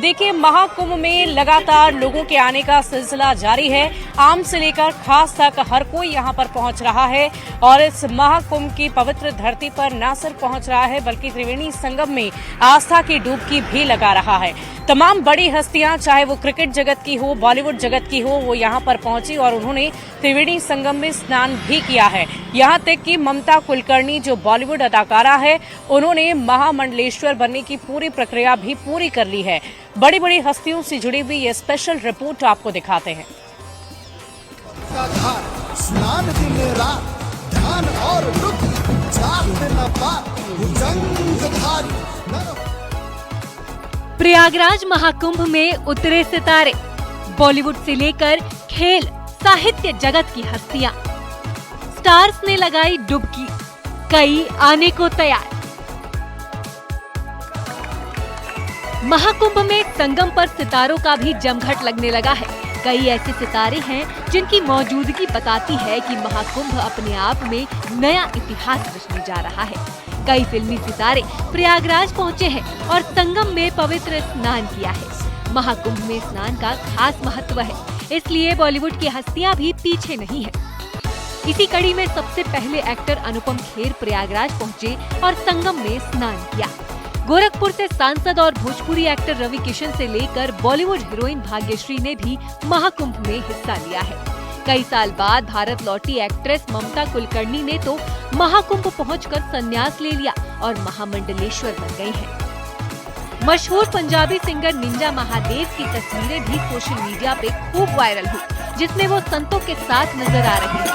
देखिए, महाकुंभ में लगातार लोगों के आने का सिलसिला जारी है। आम से लेकर खास तक हर कोई यहां पर पहुंच रहा है और इस महाकुंभ की पवित्र धरती पर न सिर्फ पहुंच रहा है बल्कि त्रिवेणी संगम में आस्था की डुबकी भी लगा रहा है। तमाम बड़ी हस्तियां, चाहे वो क्रिकेट जगत की हो, बॉलीवुड जगत की हो, वो यहां पर पहुंची और उन्होंने त्रिवेणी संगम में स्नान भी किया है। यहां तक कि ममता कुलकर्णी, जो बॉलीवुड अदाकारा है, उन्होंने महामंडलेश्वर बनने की पूरी प्रक्रिया भी पूरी कर ली है। बड़ी बड़ी हस्तियों से जुड़ी हुई ये स्पेशल रिपोर्ट आपको दिखाते हैं। स्नान दिन रात ध्यान और प्रयागराज महाकुंभ में उतरे सितारे, बॉलीवुड से लेकर खेल साहित्य जगत की हस्तियां, स्टार्स ने लगाई डुबकी, कई आने को तैयार। महाकुंभ में संगम पर सितारों का भी जमघट लगने लगा है। कई ऐसे सितारे हैं जिनकी मौजूदगी बताती है कि महाकुंभ अपने आप में नया इतिहास रचने जा रहा है। कई फिल्मी सितारे प्रयागराज पहुंचे हैं और संगम में पवित्र स्नान किया है। महाकुंभ में स्नान का खास महत्व है, इसलिए बॉलीवुड की हस्तियां भी पीछे नहीं है। इसी कड़ी में सबसे पहले एक्टर अनुपम खेर प्रयागराज पहुंचे और संगम में स्नान किया। गोरखपुर से सांसद और भोजपुरी एक्टर रवि किशन से लेकर बॉलीवुड हीरोइन भाग्यश्री ने भी महाकुंभ में हिस्सा लिया है। कई साल बाद भारत लौटी एक्ट्रेस ममता कुलकर्णी ने तो महाकुंभ पहुंचकर संन्यास ले लिया और महामंडलेश्वर बन गई हैं। मशहूर पंजाबी सिंगर निंजा महादेव की तस्वीरें भी सोशल मीडिया पे खूब वायरल हुई, जिसमें वो संतों के साथ नजर आ रहे हैं।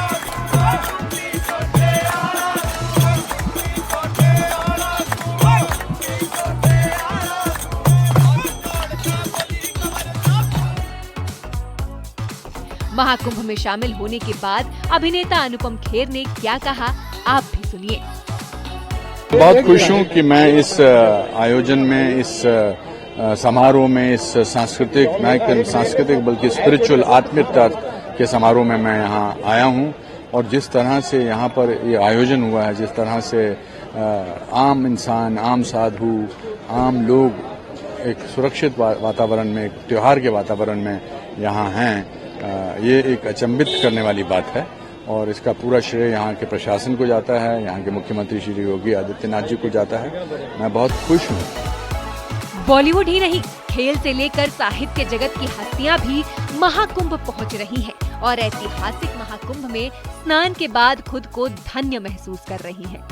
महाकुंभ में शामिल होने के बाद अभिनेता अनुपम खेर ने क्या कहा, आप भी सुनिए। बहुत खुश हूं कि मैं इस आयोजन में, इस समारोह में, इस सांस्कृतिक बल्कि स्पिरिचुअल आत्मिकता के समारोह में मैं यहाँ आया हूँ। और जिस तरह से यहाँ पर ये आयोजन हुआ है, जिस तरह से आम इंसान, आम साधु, आम लोग एक सुरक्षित वातावरण में, एक त्योहार के वातावरण में यहाँ हैं, ये एक अचंभित करने वाली बात है। और इसका पूरा श्रेय यहाँ के प्रशासन को जाता है, यहाँ के मुख्यमंत्री श्री योगी आदित्यनाथ जी को जाता है। मैं बहुत खुश हूँ। बॉलीवुड ही नहीं, खेल से लेकर साहित्य जगत की हस्तियां भी महाकुंभ पहुंच रही हैं और ऐतिहासिक महाकुंभ में स्नान के बाद खुद को धन्य महसूस कर रही हैं।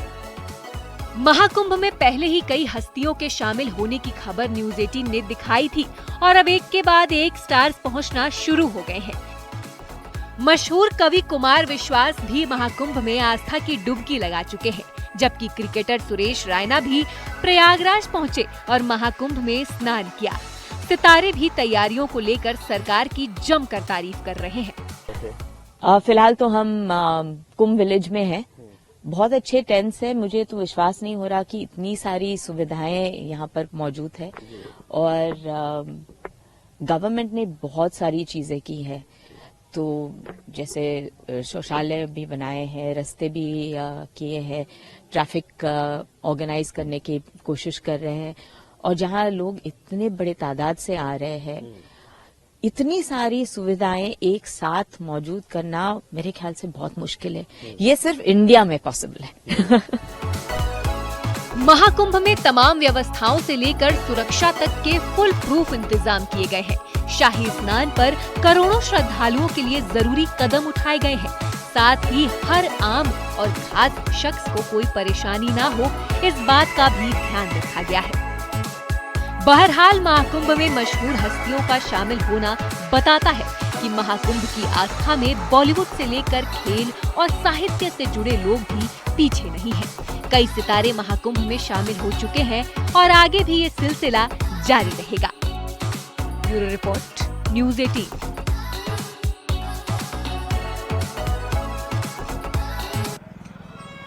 महाकुंभ में पहले ही कई हस्तियों के शामिल होने की खबर न्यूज़ 18 ने दिखाई थी और अब एक के बाद एक स्टार्स पहुंचना शुरू हो गए हैं। मशहूर कवि कुमार विश्वास भी महाकुंभ में आस्था की डुबकी लगा चुके हैं, जबकि क्रिकेटर सुरेश रैना भी प्रयागराज पहुंचे और महाकुंभ में स्नान किया। सितारे भी तैयारियों को लेकर सरकार की जमकर तारीफ कर रहे हैं। फिलहाल तो हम कुंभ विलेज में हैं। बहुत अच्छे टेंट्स है। मुझे तो विश्वास नहीं हो रहा कि इतनी सारी सुविधाएं यहाँ पर मौजूद है और गवर्नमेंट ने बहुत सारी चीजें की है। तो जैसे शौचालय भी बनाए हैं, रास्ते भी किए हैं, ट्रैफिक ऑर्गेनाइज करने की कोशिश कर रहे हैं। और जहाँ लोग इतने बड़े तादाद से आ रहे हैं, इतनी सारी सुविधाएं एक साथ मौजूद करना मेरे ख्याल से बहुत मुश्किल है। ये सिर्फ इंडिया में पॉसिबल है। महाकुंभ में तमाम व्यवस्थाओं से लेकर सुरक्षा तक के फुल प्रूफ इंतजाम किए गए हैं। शाही स्नान पर करोड़ों श्रद्धालुओं के लिए जरूरी कदम उठाए गए हैं। साथ ही हर आम और खास शख्स को कोई परेशानी ना हो, इस बात का भी ध्यान रखा गया है। बहरहाल महाकुंभ में मशहूर हस्तियों का शामिल होना बताता है कि महाकुंभ की आस्था में बॉलीवुड से लेकर खेल और साहित्य से जुड़े लोग भी पीछे नहीं हैं। कई सितारे महाकुंभ में शामिल हो चुके हैं और आगे भी ये सिलसिला जारी रहेगा। Bureau report, news 18।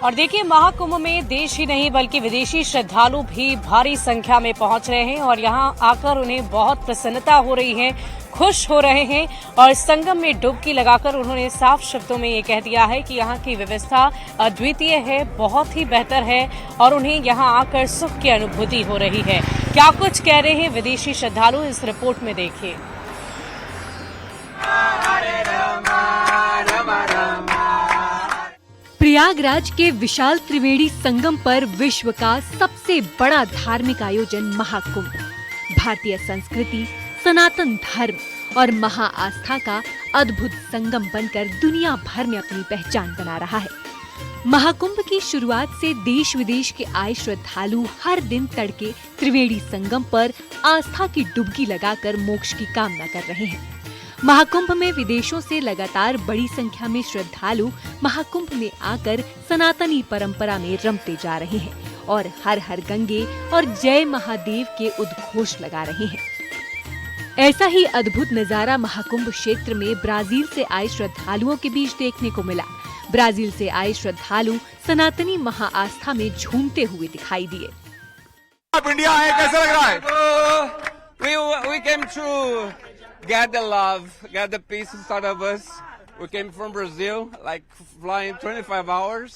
और देखिए, महाकुंभ में देश ही नहीं बल्कि विदेशी श्रद्धालु भी भारी संख्या में पहुंच रहे हैं और यहां आकर उन्हें बहुत प्रसन्नता हो रही है, खुश हो रहे हैं और संगम में डुबकी लगाकर उन्होंने साफ शब्दों में ये कह दिया है कि यहाँ की व्यवस्था अद्वितीय है, बहुत ही बेहतर है और उन्हें यहाँ आकर सुख की अनुभूति हो रही है। क्या कुछ कह रहे हैं विदेशी श्रद्धालु, इस रिपोर्ट में देखिए। प्रयागराज के विशाल त्रिवेणी संगम पर विश्व का सबसे बड़ा धार्मिक आयोजन महाकुंभ भारतीय संस्कृति, सनातन धर्म और महाआस्था का अद्भुत संगम बनकर दुनिया भर में अपनी पहचान बना रहा है। महाकुंभ की शुरुआत से देश विदेश के आए श्रद्धालु हर दिन तड़के त्रिवेणी संगम पर आस्था की डुबकी लगाकर मोक्ष की कामना कर रहे हैं। महाकुंभ में विदेशों से लगातार बड़ी संख्या में श्रद्धालु महाकुंभ में आकर सनातनी परंपरा में रमते जा रहे हैं और हर हर गंगे और जय महादेव के उद्घोष लगा रहे हैं। ऐसा ही अद्भुत नजारा महाकुंभ क्षेत्र में ब्राजील से आए श्रद्धालुओं के बीच देखने को मिला। ब्राजील से आए श्रद्धालु सनातनी महाआस्था में झूमते हुए दिखाई दिए। आप इंडिया आए, कैसा लग रहा है? We came to get the love, get the peace inside of us. We came from Brazil, like flying 25 hours.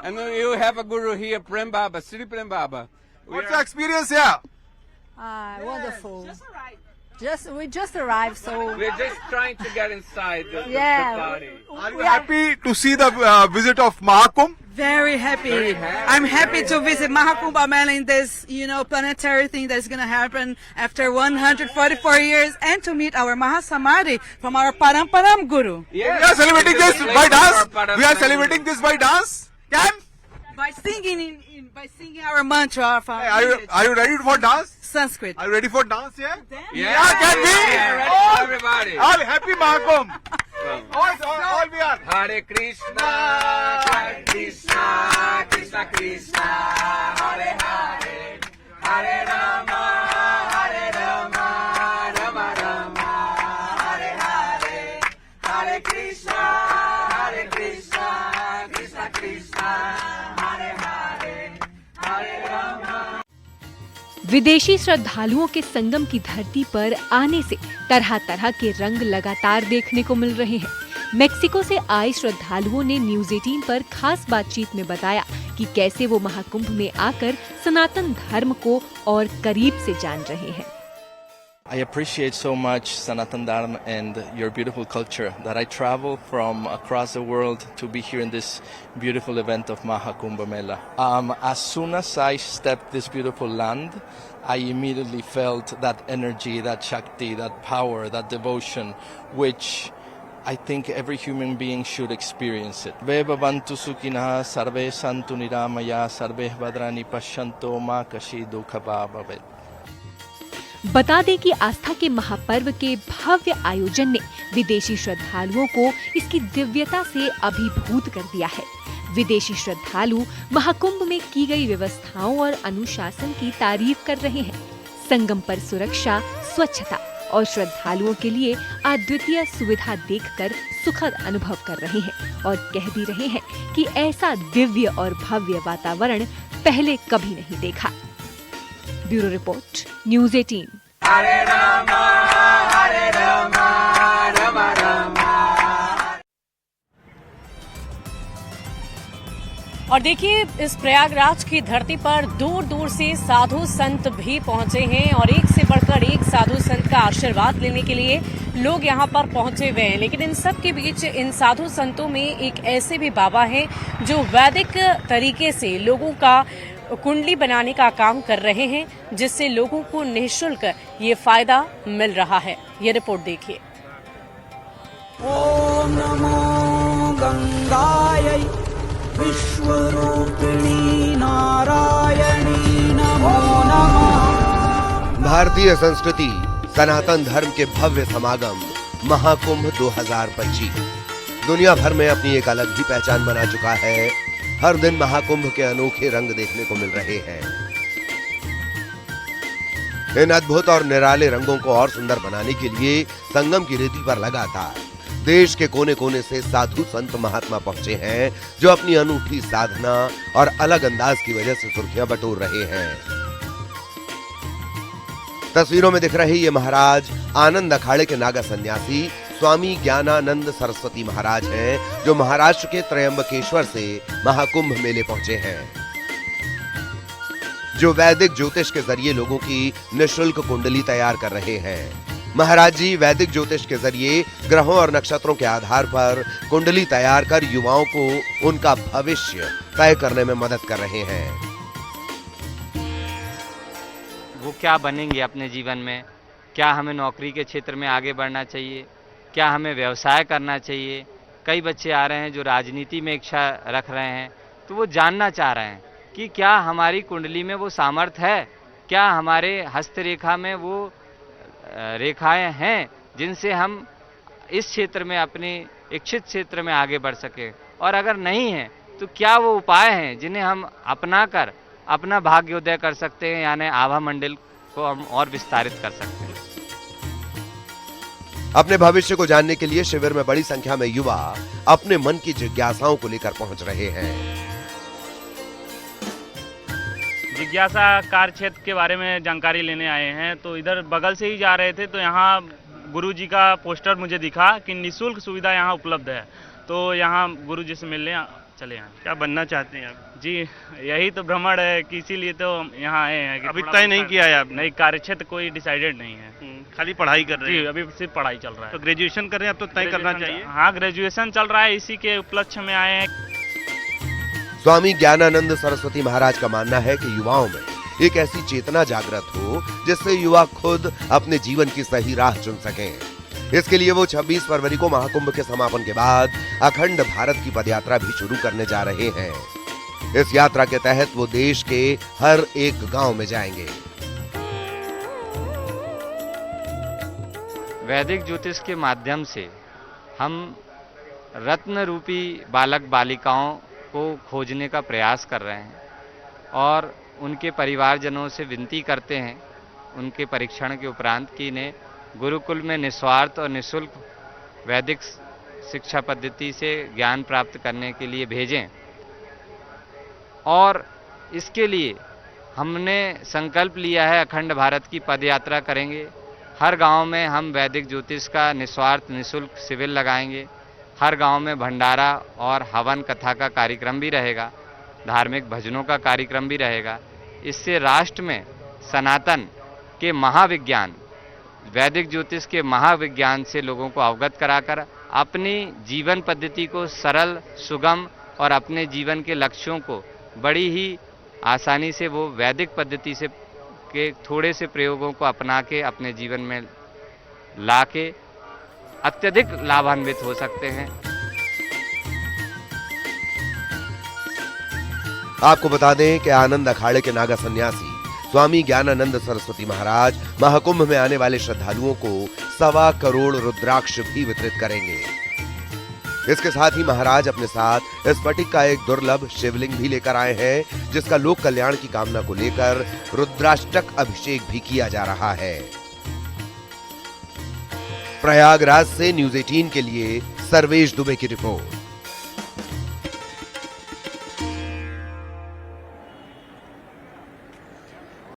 And you have a guru here, Prem Baba, Sri Prem Baba. What's your experience here? Wonderful. We just arrived, so We're just trying to get inside the party. Are you happy to see the visit of Mahakumbh? very happy. Very happy. I'm happy to visit Mahakumbh Mela in this, planetary thing that's going to happen after 144 years, and to meet our Mahasamadhi from our Paramparam Guru. Yes. We are celebrating this by dance. We are celebrating this by dance. Can? By singing by singing our mantra from Are you ready for dance? Sanskrit. Are you ready for dance here? Yeah, can we? Yeah, ready All- for everybody. All happy Mahakumbh. All we are. Hare Krishna, Krishna, Krishna Krishna, Hare Hare, Hare Rama, Rama Rama, Hare Hare, Hare Krishna, Krishna Krishna, Hare Hare, Hare Rama. विदेशी श्रद्धालुओं के संगम की धरती पर आने से तरह तरह के रंग लगातार देखने को मिल रहे हैं। मेक्सिको से आए श्रद्धालुओं ने न्यूज 18 पर खास बातचीत में बताया कि कैसे वो महाकुंभ में आकर सनातन धर्म को और करीब से जान रहे हैं। I appreciate so much Sanatan Dharma and your beautiful culture that I travel from across the world to be here in this beautiful event of Mahakumbh Mela. As soon as I stepped this beautiful land, I immediately felt that energy, that Shakti, that power, that devotion, which I think every human being should experience it. Ve bhavantu sukhinah, sarve santu niramaya, sarve bhadrani pashyanto ma kashi dukha bhavet. बता दें कि आस्था के महापर्व के भव्य आयोजन ने विदेशी श्रद्धालुओं को इसकी दिव्यता से अभिभूत कर दिया है। विदेशी श्रद्धालु महाकुंभ में की गई व्यवस्थाओं और अनुशासन की तारीफ कर रहे हैं। संगम पर सुरक्षा, स्वच्छता और श्रद्धालुओं के लिए अद्वितीय सुविधा देखकर सुखद अनुभव कर रहे हैं और कह भी रहे हैं कि ऐसा दिव्य और भव्य वातावरण पहले कभी नहीं देखा। Bureau report, news 18। Hare Rama, Rama Rama. और देखिए, इस प्रयागराज की धरती पर दूर दूर से साधु संत भी पहुंचे हैं और एक से बढ़कर एक साधु संत का आशीर्वाद लेने के लिए लोग यहां पर पहुंचे हुए हैं। लेकिन इन सब के बीच इन साधु संतों में एक ऐसे भी बाबा हैं जो वैदिक तरीके से लोगों का कुंडली बनाने का काम कर रहे हैं, जिससे लोगों को निःशुल्क ये फायदा मिल रहा है। ये रिपोर्ट देखिए। ओम नमो गंगायै विश्वरूपिणी नारायणी नमो नमः। भारतीय संस्कृति, सनातन धर्म के भव्य समागम महाकुंभ 2025 दुनिया भर में अपनी एक अलग ही पहचान बना चुका है। हर दिन महाकुंभ के अनोखे रंग देखने को मिल रहे हैं। इन अद्भुत और निराले रंगों को और सुंदर बनाने के लिए संगम की रेती पर लगातार देश के कोने कोने से साधु संत महात्मा पहुंचे हैं, जो अपनी अनूठी साधना और अलग अंदाज की वजह से सुर्खियां बटोर रहे हैं। तस्वीरों में दिख रहे ये महाराज आनंद अखाड़े के नागा सन्यासी स्वामी ज्ञानानंद सरस्वती महाराज हैं, जो महाराष्ट्र के त्रयंबकेश्वर से महाकुंभ मेले पहुंचे हैं, जो वैदिक ज्योतिष के जरिए लोगों की निःशुल्क कुंडली तैयार कर रहे हैं। महाराज जी वैदिक ज्योतिष के जरिए ग्रहों और नक्षत्रों के आधार पर कुंडली तैयार कर युवाओं को उनका भविष्य तय करने में मदद कर रहे हैं। वो क्या बनेंगे अपने जीवन में, क्या हमें नौकरी के क्षेत्र में आगे बढ़ना चाहिए, क्या हमें व्यवसाय करना चाहिए। कई बच्चे आ रहे हैं जो राजनीति में इच्छा रख रहे हैं, तो वो जानना चाह रहे हैं कि क्या हमारी कुंडली में वो सामर्थ्य है, क्या हमारे हस्तरेखा में वो रेखाएं हैं जिनसे हम इस क्षेत्र में अपने इच्छित क्षेत्र में आगे बढ़ सके, और अगर नहीं है तो क्या वो उपाय हैं जिन्हें हम अपनाकर अपना भाग्योदय कर सकते हैं, यानी आभा मंडल को हम और विस्तारित कर सकते हैं। अपने भविष्य को जानने के लिए शिविर में बड़ी संख्या में युवा अपने मन की जिज्ञासाओं को लेकर पहुंच रहे हैं। जिज्ञासा कार्य क्षेत्र के बारे में जानकारी लेने आए हैं, तो इधर बगल से ही जा रहे थे तो यहाँ गुरुजी का पोस्टर मुझे दिखा कि निःशुल्क सुविधा यहाँ उपलब्ध है, तो यहाँ गुरुजी से मिलने चले हैं। क्या बनना चाहते हैं आप? जी यही तो भ्रमण है कि इसीलिए तो यहाँ आए हैं। अभी तय नहीं किया है आपने? नहीं, कार्य क्षेत्र कोई डिसाइडेड नहीं है, खाली पढ़ाई कर रहे हैं? जी अभी सिर्फ पढ़ाई चल रहा है। तो ग्रेजुएशन कर रहे हैं, अब तो तय करना चाहिए। हाँ ग्रेजुएशन चल रहा है, इसी के उपलक्ष्य में आए हैं। स्वामी ज्ञानानंद सरस्वती महाराज का मानना है कि युवाओं में एक ऐसी चेतना जागृत हो जिससे युवा खुद अपने जीवन की सही राह चुन सकें। इसके लिए वो 26 फरवरी को महाकुंभ के समापन के बाद अखंड भारत की पदयात्रा भी शुरू करने जा रहे हैं। इस यात्रा के तहत वो देश के हर एक गांव में जाएंगे। वैदिक ज्योतिष के माध्यम से हम रत्न रूपी बालक बालिकाओं को खोजने का प्रयास कर रहे हैं और उनके परिवारजनों से विनती करते हैं उनके परीक्षण के उपरांत कि इन्हें गुरुकुल में निस्वार्थ और निःशुल्क वैदिक शिक्षा पद्धति से ज्ञान प्राप्त करने के लिए भेजें। और इसके लिए हमने संकल्प लिया है अखंड भारत की पदयात्रा करेंगे। हर गांव में हम वैदिक ज्योतिष का निस्वार्थ निःशुल्क शिविर लगाएंगे। हर गांव में भंडारा और हवन कथा का कार्यक्रम भी रहेगा, धार्मिक भजनों का कार्यक्रम भी रहेगा। इससे राष्ट्र में सनातन के महाविज्ञान, वैदिक ज्योतिष के महाविज्ञान से लोगों को अवगत कराकर अपनी जीवन पद्धति को सरल, सुगम और अपने जीवन के लक्ष्यों को बड़ी ही आसानी से वो वैदिक पद्धति से के थोड़े से प्रयोगों को अपना के अपने जीवन में ला के अत्यधिक लाभान्वित हो सकते हैं। आपको बता दें कि आनंद अखाड़े के नागा सन्यासी स्वामी ज्ञानानंद सरस्वती महाराज महाकुंभ में आने वाले श्रद्धालुओं को 1.25 करोड़ रुद्राक्ष भी वितरित करेंगे। इसके साथ ही महाराज अपने साथ स्फटिक का एक दुर्लभ शिवलिंग भी लेकर आए हैं, जिसका लोक कल्याण की कामना को लेकर रुद्राष्टक अभिषेक भी किया जा रहा है। प्रयागराज से न्यूज़ 18 के लिए सर्वेश दुबे की रिपोर्ट।